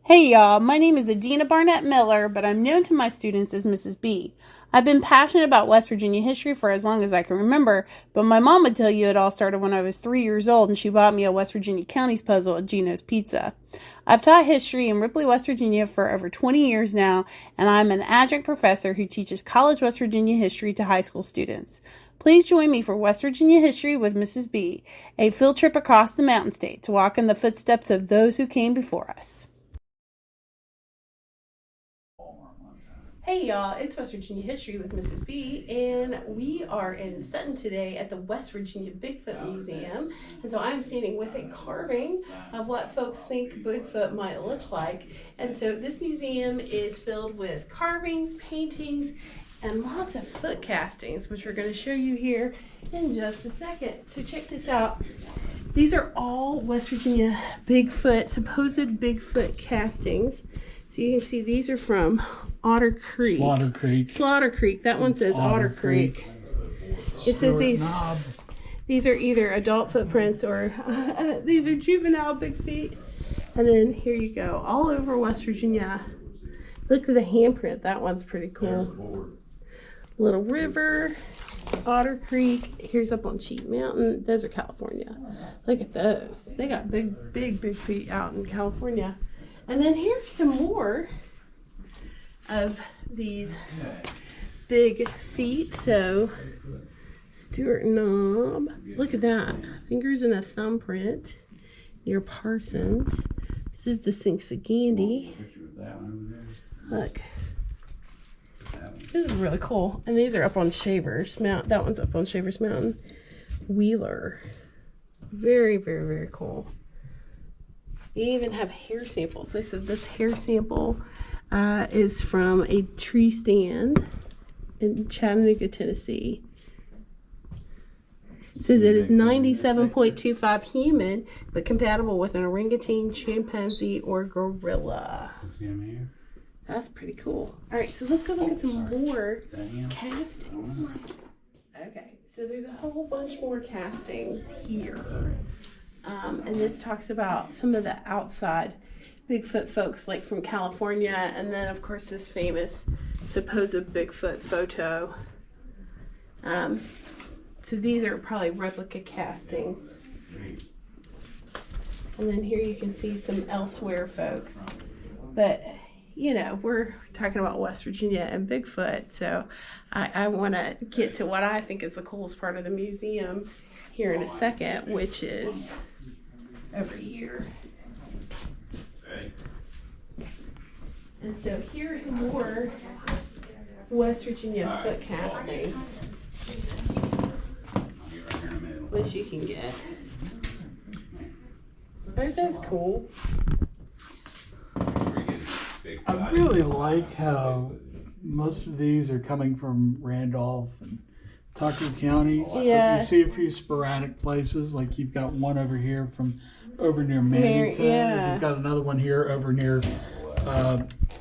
Hey y'all, my name is Adina Barnett Miller, but I'm known to my students as Mrs. B. I've been passionate about West Virginia history for as long as I can remember, but my mom would tell you it all started when I was 3 years old and she bought me a West Virginia counties puzzle at Gino's Pizza. I've taught history in Ripley, West Virginia for over 20 years now, and I'm an adjunct professor who teaches college West Virginia history to high school students. Please join me for West Virginia History with Mrs. B, a field trip across the mountain state to walk in the footsteps of those who came before us. Hey y'all, it's West Virginia History with Mrs. B, and we are in Sutton today at the West Virginia Bigfoot Museum. And so I'm standing with a carving of what folks think Bigfoot might look like. And so this museum is filled with carvings, paintings, and lots of foot castings, which we're going to show you here in just a second. So check this out. These are all West Virginia Bigfoot, supposed Bigfoot castings. So you can see these are from Otter Creek. Slaughter Creek. That one says Otter Creek. It says these are either adult footprints or these are juvenile big feet. And then here you go, all over West Virginia. Look at the handprint. That one's pretty cool. Little River, Otter Creek. Here's up on Sheep Mountain. Those are California. Look at those. They got big feet out in California. And then here's some more of these big feet. So Stuart Knob, look at that, fingers and a thumbprint near Parsons. This is the Sinks of Gandy. Look, this is really cool. And these are up on Shavers Mountain. That one's up on Shavers Mountain. Wheeler, very cool. They even have hair samples. They said this hair sample is from a tree stand in Chattanooga, Tennessee. It says it is 97.25 human, but compatible with an orangutan, chimpanzee, or gorilla. That's pretty cool. All right, so let's go look at some more castings. Okay, so there's a whole bunch more castings here. And this talks about some of the outside Bigfoot folks, like from California, and then of course this famous supposed Bigfoot photo. So these are probably replica castings. And then here you can see some elsewhere folks. But you know, we're talking about West Virginia and Bigfoot, so I want to get to what I think is the coolest part of the museum here in a second, which is over here. And so here's more West Virginia foot castings, which you can get. Aren't those cool? I really like how most of these are coming from Randolph and Tucker counties. Yeah. You see a few sporadic places, like you've got one over here from over near Mannington. Yeah. You've got another one here over near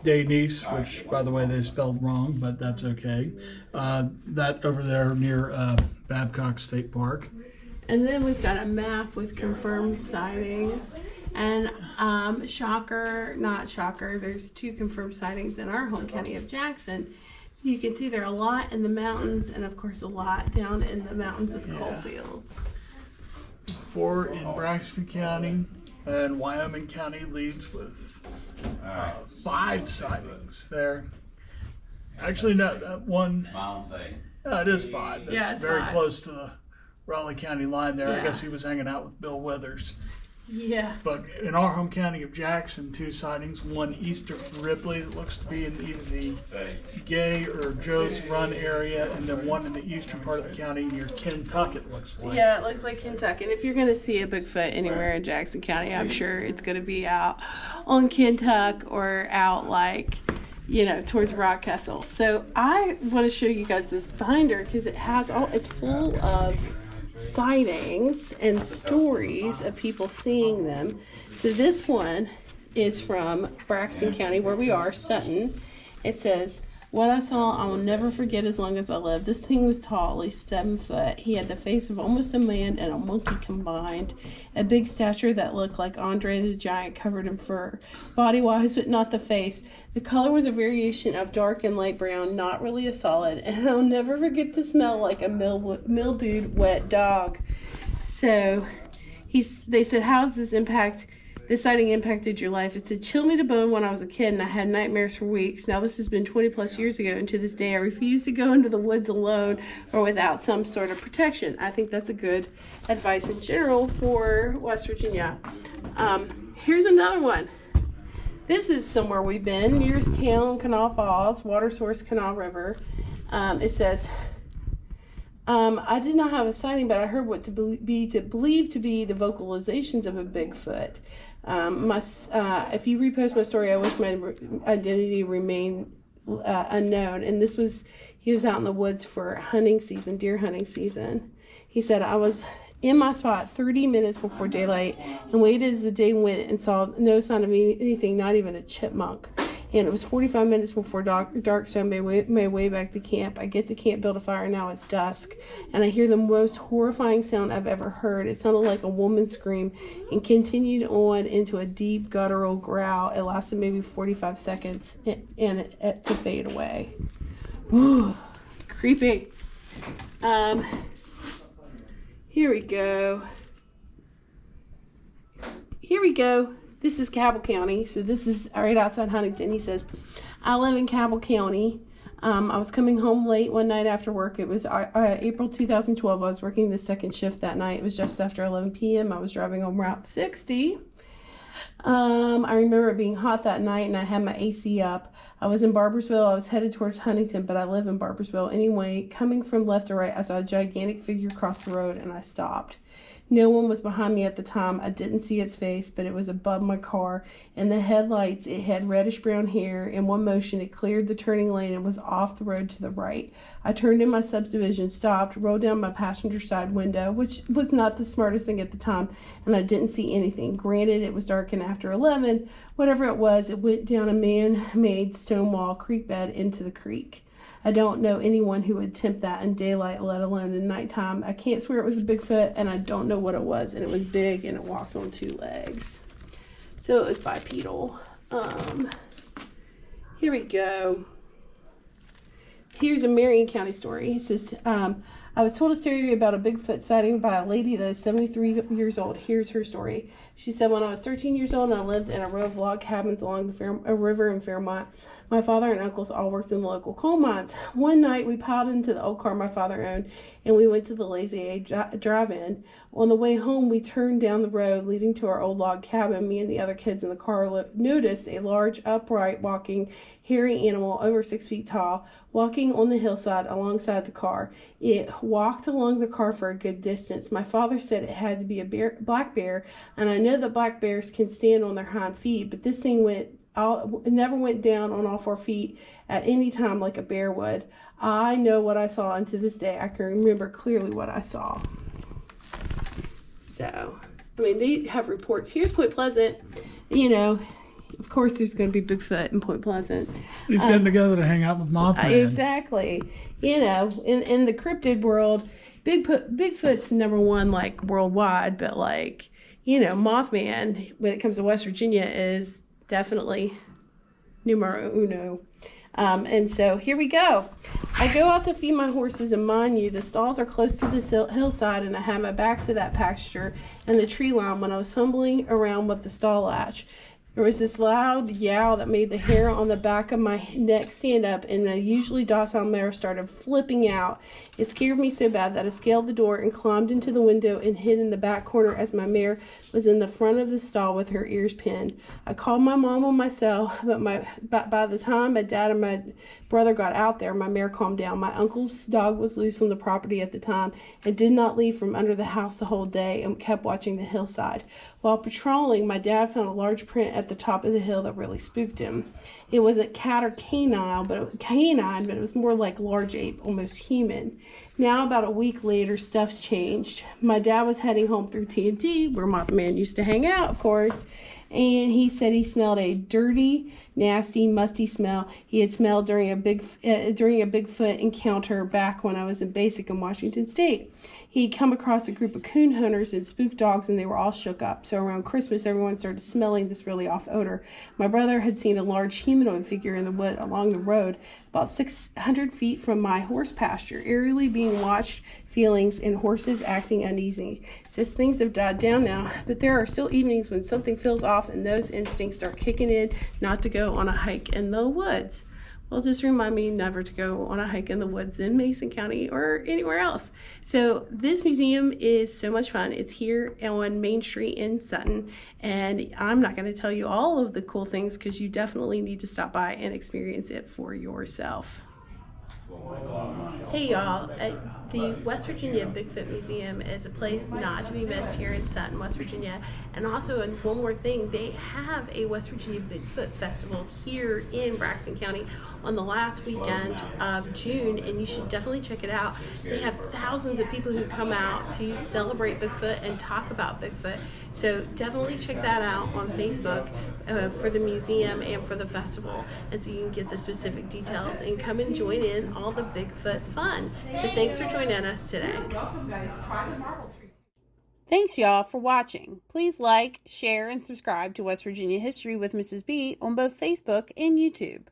Daynice, which, by the way, they spelled wrong, but that's okay. That over there near Babcock State Park. And then we've got a map with confirmed sightings. And shocker, not shocker, there's 2 confirmed sightings in our home county of Jackson. You can see there are a lot in the mountains and, of course, a lot down in the mountains of coal fields. 4 in Braxton County, and Wyoming County leads with 5 sightings there. Actually, no, one. It is 5. It's very 5. Close to the Raleigh County line there. Yeah. I guess he was hanging out with Bill Withers. Yeah. But in our home county of Jackson, 2 sightings. One east of Ripley that looks to be in either the Gay or Joe's Run area, and then one in the eastern part of the county near Kentucky, it looks like. Yeah, it looks like Kentucky. And if you're going to see a Bigfoot anywhere in Jackson County, I'm sure it's going to be out on Kentucky or out like, you know, towards Rockcastle. So I want to show you guys this binder because it's full of sightings and stories of people seeing them. So this one is from Braxton County, where we are, Sutton. It says, What I saw, I will never forget as long as I live. This thing was tall, at least 7 foot. He had the face of almost a man and a monkey combined. A big stature that looked like Andre the Giant, covered in fur. Body-wise, but not the face. The color was a variation of dark and light brown, not really a solid. And I'll never forget the smell, like a mildewed wet dog. So they said, how's this sighting impacted your life? It said, chilled me to bone when I was a kid and I had nightmares for weeks. Now this has been 20 plus years ago, and to this day I refuse to go into the woods alone or without some sort of protection. I think that's a good advice in general for West Virginia. Here's another one. This is somewhere we've been. Nearest town, Canal Falls, water source, Canal River. It says, I did not have a sighting, but I heard what to believe to be the vocalizations of a Bigfoot. If you repost my story, I wish my identity remained unknown. And he was out in the woods for hunting season, deer hunting season. He said, I was in my spot 30 minutes before daylight and waited as the day went and saw no sign of anything, not even a chipmunk. And it was 45 minutes before dark, so I made my way back to camp. I get to camp, build a fire, now it's dusk. And I hear the most horrifying sound I've ever heard. It sounded like a woman's scream and continued on into a deep guttural growl. It lasted maybe 45 seconds and it to fade away. Whew, creepy. Here we go. This is Cabell County, so this is right outside Huntington. He says, I live in Cabell County. I was coming home late one night after work. It was April 2012. I was working the second shift that night. It was just after 11 p.m. I was driving home Route 60. I remember it being hot that night, and I had my AC up. I was in Barbersville. I was headed towards Huntington, but I live in Barbersville. Anyway, coming from left to right, I saw a gigantic figure cross the road, and I stopped. No one was behind me at the time. I didn't see its face, but it was above my car. In the headlights, it had reddish-brown hair. In one motion, it cleared the turning lane and was off the road to the right. I turned in my subdivision, stopped, rolled down my passenger side window, which was not the smartest thing at the time, and I didn't see anything. Granted, it was dark and after 11. Whatever it went down a man-made stone wall creek bed into the creek. I don't know anyone who would attempt that in daylight, let alone in nighttime. I can't swear it was a Bigfoot, and I don't know what it was. And it was big, and it walked on 2 legs. So it was bipedal. Here we go. Here's a Marion County story. It says, I was told a story about a Bigfoot sighting by a lady that is 73 years old. Here's her story. She said, when I was 13 years old and I lived in a row of log cabins along a river in Fairmont, my father and uncles all worked in the local coal mines. One night, we piled into the old car my father owned, and we went to the Lazy A drive-in. On the way home, we turned down the road leading to our old log cabin. Me and the other kids in the car noticed a large, upright, walking, hairy animal over 6 feet tall, walking on the hillside alongside the car. It walked along the car for a good distance. My father said it had to be a black bear, and I know that black bears can stand on their hind feet, but this thing it never went down on all 4 feet at any time like a bear would. I know what I saw, and to this day I can remember clearly what I saw. So, I mean, they have reports. Here's Point Pleasant. You know, of course there's going to be Bigfoot in Point Pleasant. He's getting together to hang out with Mothman. Exactly. You know, in the cryptid world, Bigfoot's number one, like, worldwide, but, like, you know, Mothman, when it comes to West Virginia, is definitely numero uno. And so here we go. I go out to feed my horses, and mind you, the stalls are close to this hillside, and I had my back to that pasture and the tree line when I was fumbling around with the stall latch. There was this loud yowl that made the hair on the back of my neck stand up, and a usually docile mare started flipping out. It scared me so bad that I scaled the door and climbed into the window and hid in the back corner as my mare was in the front of the stall with her ears pinned. I called my mom on my cell, but by the time my dad and my brother got out there, my mare calmed down. My uncle's dog was loose on the property at the time and did not leave from under the house the whole day and kept watching the hillside. While patrolling, my dad found a large print at the top of the hill that really spooked him. It wasn't cat or canine, but it was more like large ape, almost human. Now, about a week later, stuff's changed. My dad was heading home through T&T, where Mothman used to hang out, of course, and he said he smelled a dirty, nasty, musty smell he had smelled during a Bigfoot encounter back when I was in basic in Washington State. He'd come across a group of coon hunters and spook dogs, and they were all shook up. So around Christmas, everyone started smelling this really off odor. My brother had seen a large humanoid figure in the wood along the road, about 600 feet from my horse pasture, eerily being watched, feelings, and horses acting uneasy. Says things have died down now, but there are still evenings when something feels off and those instincts start kicking in not to go on a hike in the woods. Well, just remind me never to go on a hike in the woods in Mason County or anywhere else. So this museum is so much fun. It's here on Main Street in Sutton, and I'm not going to tell you all of the cool things because you definitely need to stop by and experience it for yourself. Hey y'all, the West Virginia Bigfoot Museum is a place not to be missed here in Sutton, West Virginia. And also, one more thing, they have a West Virginia Bigfoot Festival here in Braxton County on the last weekend of June, and you should definitely check it out. They have thousands of people who come out to celebrate Bigfoot and talk about Bigfoot. So definitely check that out on Facebook for the museum and for the festival, and so you can get the specific details and come and join in all the Bigfoot fun. So thanks for joining us today. Thanks y'all for watching. Please like, share, and subscribe to West Virginia History with Mrs. B on both Facebook and YouTube.